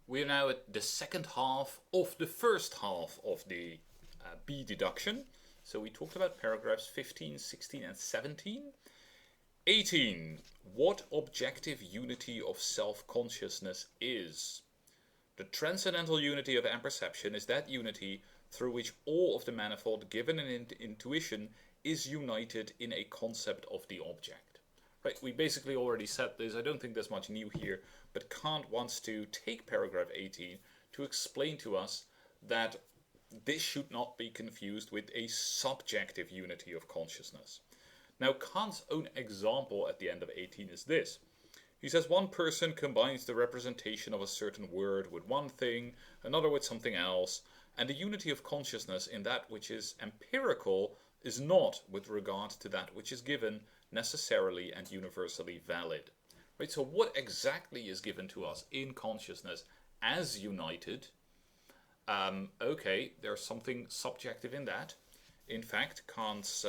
We are now at the second half of the first half of the B deduction. So we talked about paragraphs 15, 16, and 17. 18. What objective unity of self-consciousness is? The transcendental unity of apperception is that unity through which all of the manifold given in intuition is united in a concept of the object. Right, we basically already said this. I don't think there's much new here, but Kant wants to take paragraph 18 to explain to us that this should not be confused with a subjective unity of consciousness. Now, Kant's own example at the end of 18 is this. He says one person combines the representation of a certain word with one thing, another with something else, and the unity of consciousness in that which is empirical is not, with regard to that which is given, necessarily and universally valid. Right? So what exactly is given to us in consciousness as united? Okay, there's something subjective in that. In fact, Kant's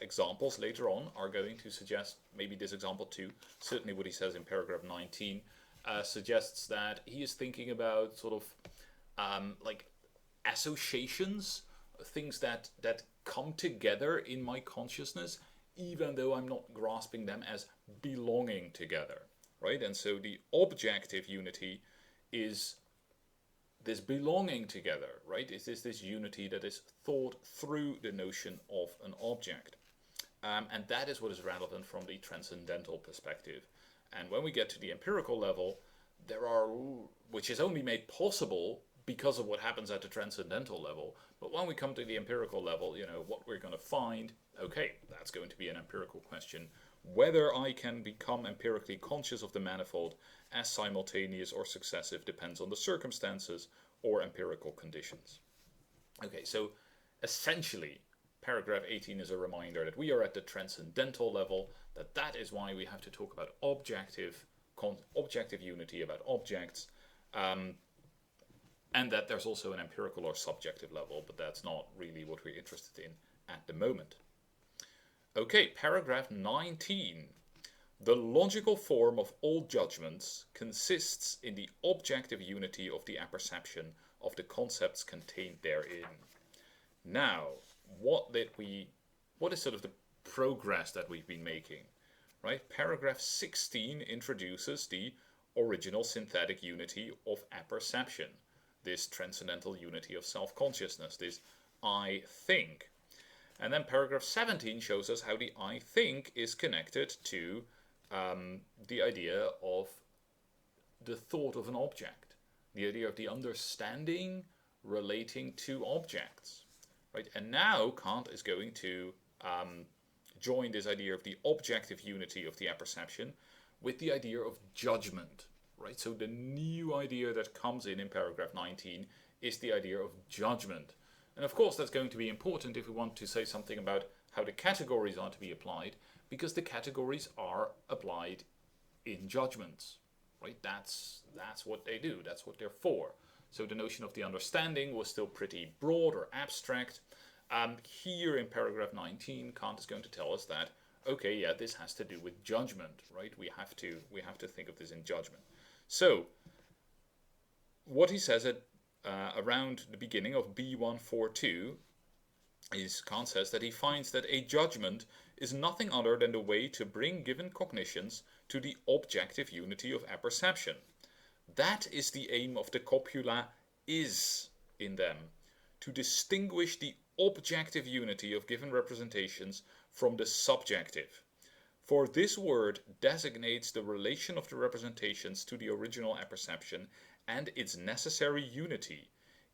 examples later on are going to suggest, maybe this example too, certainly what he says in paragraph 19, suggests that he is thinking about sort of like associations, things that come together in my consciousness, even though I'm not grasping them as belonging together, right? And so the objective unity is this belonging together, right? Is this unity that is thought through the notion of an object. And that is what is relevant from the transcendental perspective. And when we get to the empirical level, which is only made possible because of what happens at the transcendental level. But when we come to the empirical level, what we're going to find, okay, that's going to be an empirical question. Whether I can become empirically conscious of the manifold as simultaneous or successive depends on the circumstances or empirical conditions. Okay, so essentially, paragraph 18 is a reminder that we are at the transcendental level, that is why we have to talk about objective unity about objects, and that there's also an empirical or subjective level, but that's not really what we're interested in at the moment. Okay, paragraph 19. The logical form of all judgments consists in the objective unity of the apperception of the concepts contained therein. Now, what is sort of the progress that we've been making? Right? Paragraph 16 introduces the original synthetic unity of apperception, this transcendental unity of self-consciousness, this I think. And then paragraph 17 shows us how the I think is connected to the idea of the thought of an object, the idea of the understanding relating to objects. Right? And now Kant is going to join this idea of the objective unity of the apperception with the idea of judgment. Right? So the new idea that comes in paragraph 19 is the idea of judgment. And of course that's going to be important if we want to say something about how the categories are to be applied, because the categories are applied in judgments. Right? That's what they do, that's what they're for. So the notion of the understanding was still pretty broad or abstract. Here in paragraph 19, Kant is going to tell us that, okay, yeah, this has to do with judgment, right? We have to think of this in judgment. So, what he says at around the beginning of B142 is Kant says that he finds that a judgment is nothing other than the way to bring given cognitions to the objective unity of apperception. That is the aim of the copula is in them, to distinguish the objective unity of given representations from the subjective. For this word designates the relation of the representations to the original apperception and its necessary unity,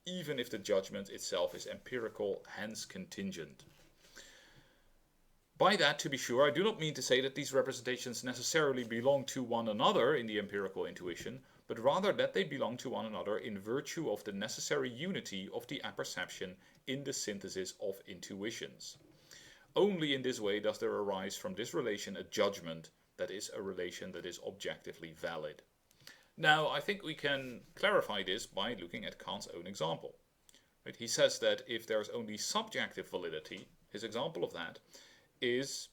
even if the judgment itself is empirical, hence contingent. By that, to be sure, I do not mean to say that these representations necessarily belong to one another in the empirical intuition, but rather that they belong to one another in virtue of the necessary unity of the apperception in the synthesis of intuitions. Only in this way does there arise from this relation a judgment that is a relation that is objectively valid. Now, I think we can clarify this by looking at Kant's own example. Right? He says that if there's only subjective validity, his example of that is,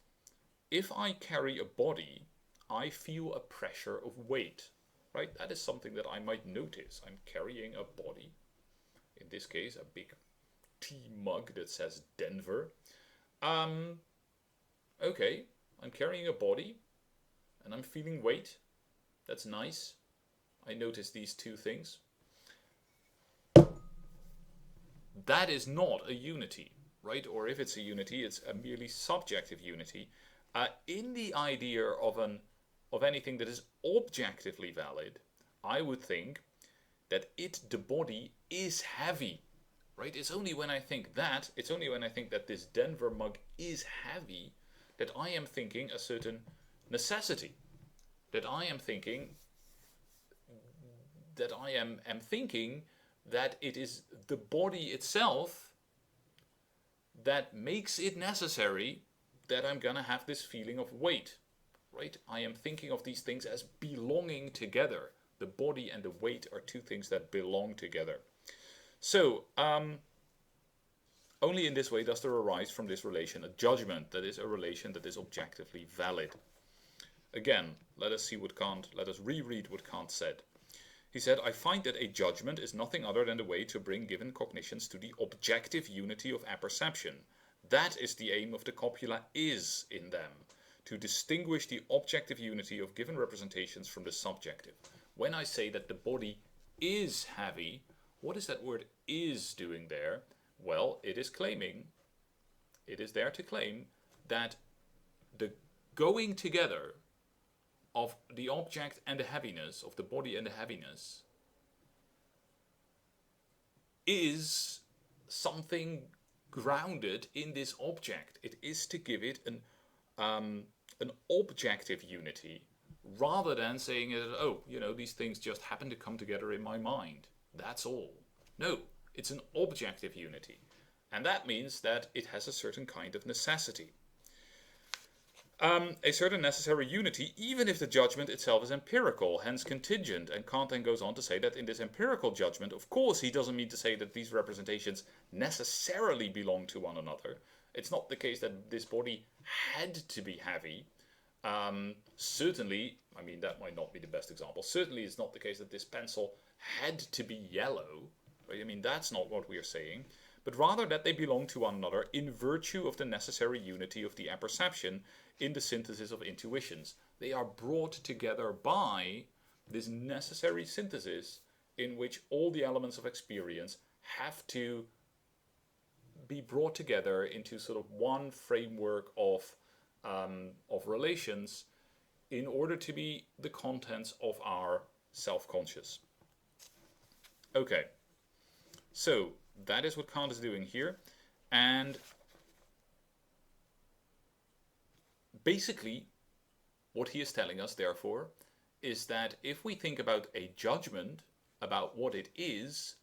if I carry a body, I feel a pressure of weight. right? That is something that I might notice. I'm carrying a body, in this case a big tea mug that says Denver. Okay, I'm carrying a body and I'm feeling weight. That's nice. I notice these two things. That is not a unity, right? Or if it's a unity, it's a merely subjective unity. In the idea of anything that is objectively valid, I would think that the body is heavy, right? It's only when I think that, this Denver mug is heavy, that I am thinking a certain necessity, that I am thinking that it is the body itself that makes it necessary that I'm gonna have this feeling of weight, right? I am thinking of these things as belonging together. The body and the weight are two things that belong together. So, only in this way does there arise from this relation a judgment that is a relation that is objectively valid. Again, let us reread what Kant said. He said, I find that a judgment is nothing other than the way to bring given cognitions to the objective unity of apperception. That is the aim of the copula is in them, to distinguish the objective unity of given representations from the subjective. When I say that the body is heavy, what is that word is doing there? Well, it is there to claim that the going together of the object and the heaviness, of the body and the heaviness, is something grounded in this object. It is to give it an objective unity, rather than saying, oh, these things just happen to come together in my mind. That's all. No, it's an objective unity. And that means that it has a certain kind of necessity. A certain necessary unity, even if the judgment itself is empirical, hence contingent. And Kant then goes on to say that in this empirical judgment, of course, he doesn't mean to say that these representations necessarily belong to one another. It's not the case that this body had to be heavy. Certainly, that might not be the best example. Certainly, it's not the case that this pencil had to be yellow. Right? That's not what we are saying. But rather that they belong to one another in virtue of the necessary unity of the apperception in the synthesis of intuitions. They are brought together by this necessary synthesis in which all the elements of experience have to be brought together into sort of one framework of relations in order to be the contents of our self-conscious. Okay, so that is what Kant is doing here, and basically what he is telling us, therefore, is that if we think about a judgment about what it is,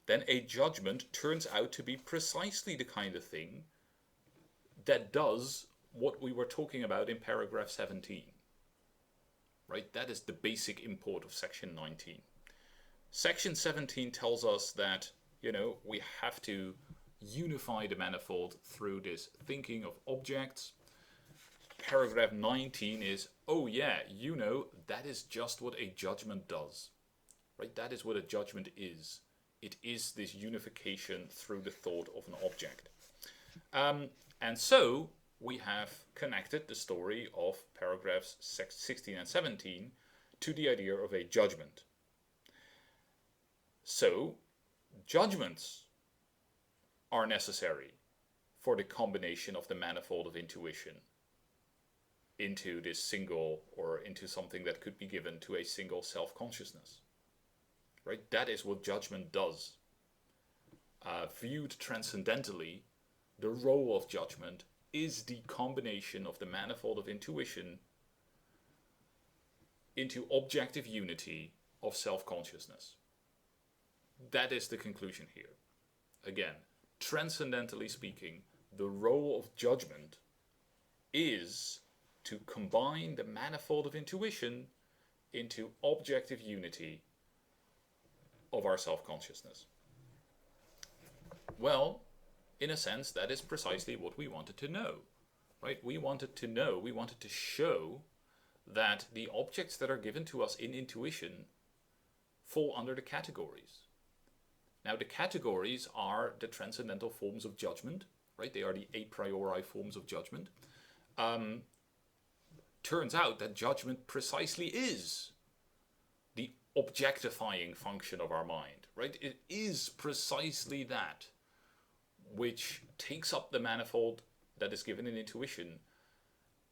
then a judgment turns out to be precisely the kind of thing that does what we were talking about in paragraph 17. Right? That is the basic import of section 19. Section 17 tells us that, we have to unify the manifold through this thinking of objects. Paragraph 19 is, oh yeah, that is just what a judgment does. Right? That is what a judgment is. It is this unification through the thought of an object. And so we have connected the story of paragraphs 16 and 17 to the idea of a judgment. So, judgments are necessary for the combination of the manifold of intuition into this single, or into something that could be given to a single self-consciousness. Right? That is what judgment does. Viewed transcendentally, the role of judgment is the combination of the manifold of intuition into objective unity of self-consciousness. That is the conclusion here. Again, transcendentally speaking, the role of judgment is to combine the manifold of intuition into objective unity of our self-consciousness. Well, in a sense, that is precisely what we wanted to know. Right? We wanted to show that the objects that are given to us in intuition fall under the categories. Now, the categories are the transcendental forms of judgment, right? They are the a priori forms of judgment. Turns out that judgment precisely is the objectifying function of our mind, right? It is precisely that which takes up the manifold that is given in intuition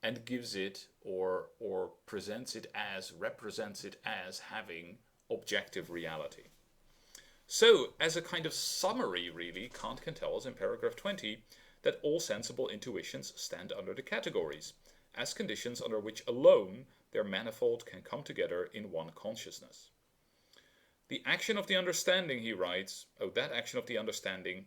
and gives it or presents it as, represents it as having objective reality. So, as a kind of summary, really, Kant can tell us in paragraph 20 that all sensible intuitions stand under the categories, as conditions under which alone their manifold can come together in one consciousness. The action of the understanding, he writes, that action of the understanding,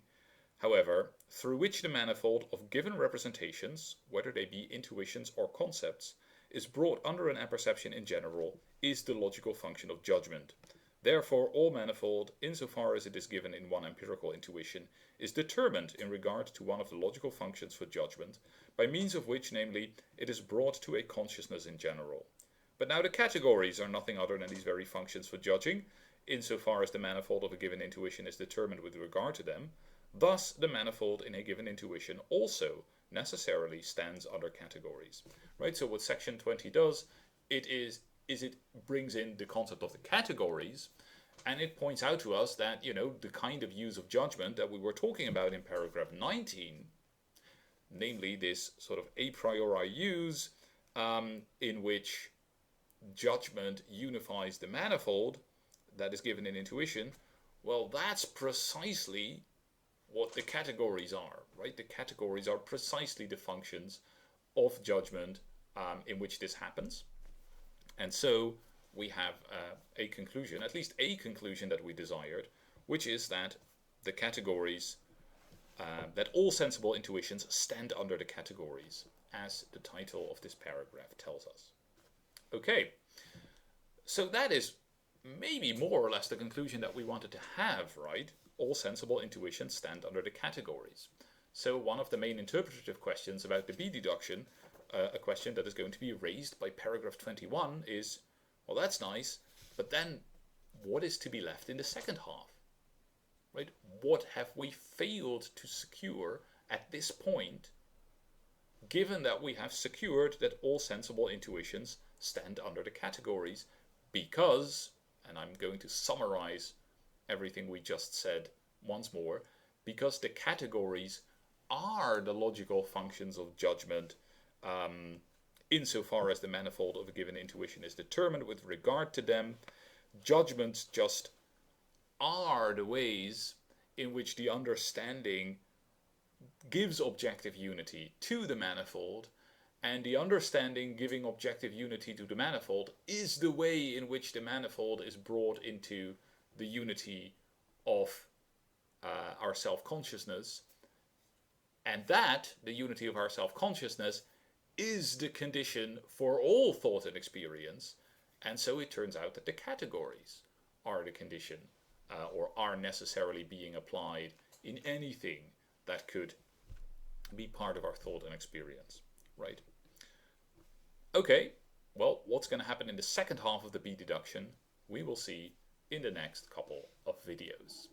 however, through which the manifold of given representations, whether they be intuitions or concepts, is brought under an apperception in general, is the logical function of judgment. Therefore, all manifold, insofar as it is given in one empirical intuition, is determined in regard to one of the logical functions for judgment, by means of which, namely, it is brought to a consciousness in general. But now the categories are nothing other than these very functions for judging, insofar as the manifold of a given intuition is determined with regard to them. Thus, the manifold in a given intuition also necessarily stands under categories. Right? So what section 20 does, it brings in the concept of the categories, and it points out to us that, the kind of use of judgment that we were talking about in paragraph 19, namely this sort of a priori use in which judgment unifies the manifold that is given in intuition, well, that's precisely what the categories are, right? The categories are precisely the functions of judgment in which this happens. And so we have a conclusion, at least a conclusion that we desired, which is that the categories, that all sensible intuitions stand under the categories, as the title of this paragraph tells us. Okay, so that is maybe more or less the conclusion that we wanted to have, right? All sensible intuitions stand under the categories. So one of the main interpretative questions about the B deduction, a question that is going to be raised by paragraph 21 is, well, that's nice, but then what is to be left in the second half? Right? What have we failed to secure at this point, given that we have secured that all sensible intuitions stand under the categories? Because, and I'm going to summarize everything we just said once more, because the categories are the logical functions of judgment, insofar as the manifold of a given intuition is determined with regard to them. Judgments just are the ways in which the understanding gives objective unity to the manifold, and the understanding giving objective unity to the manifold is the way in which the manifold is brought into the unity of our self-consciousness, and that, the unity of our self-consciousness, is the condition for all thought and experience. And so it turns out that the categories are the condition, or are necessarily being applied in anything that could be part of our thought and experience, right? Okay, well, what's going to happen in the second half of the B deduction, we will see in the next couple of videos.